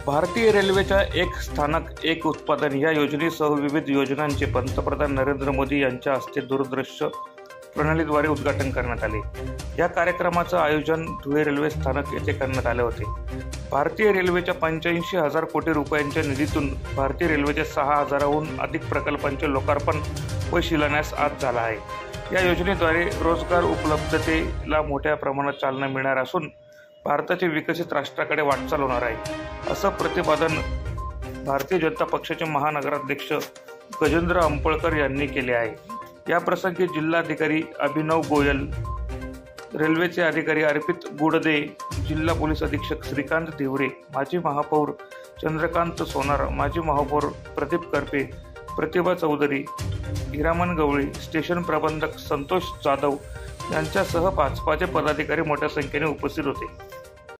भारतीय रेल्वेच्या एक स्थानक एक उत्पादन या योजनेसह विविध योजनांचे पंतप्रधान नरेंद्र मोदी यांच्या हस्ते दूरदृश्य प्रणालीद्वारे उद्घाटन करण्यात आले। या कार्यक्रमाचं आयोजन धुळे रेल्वे स्थानक येथे करण्यात आले होते। भारतीय रेल्वेच्या 85,000 कोटी रुपयांच्या निधीतून भारतीय रेल्वेच्या 6,000हून अधिक प्रकल्पांचे लोकार्पण व शिलान्यास आज झाला आहे। या योजनेद्वारे रोजगार उपलब्धतेला मोठ्या प्रमाणात चालना मिळणार असून भारताचे विकसित राष्ट्राकडे वाटचाल होणार आहे, असं प्रतिपादन भारतीय जनता पक्षाचे महानगराध्यक्ष गजेंद्र अंपळकर यांनी केले आहे। या प्रसंगी जिल्हाधिकारी अभिनव गोयल, रेल्वेचे अधिकारी अर्पित गुडदे, जिल्हा पोलीस अधीक्षक श्रीकांत धिवरे, माजी महापौर चंद्रकांत सोनार, माजी महापौर प्रदीप करपे, प्रतिभा चौधरी, हिरामन गवळी, स्टेशन प्रबंधक संतोष जाधव यांच्यासह भाजपाचे पदाधिकारी मोठ्या संख्येने उपस्थित होते।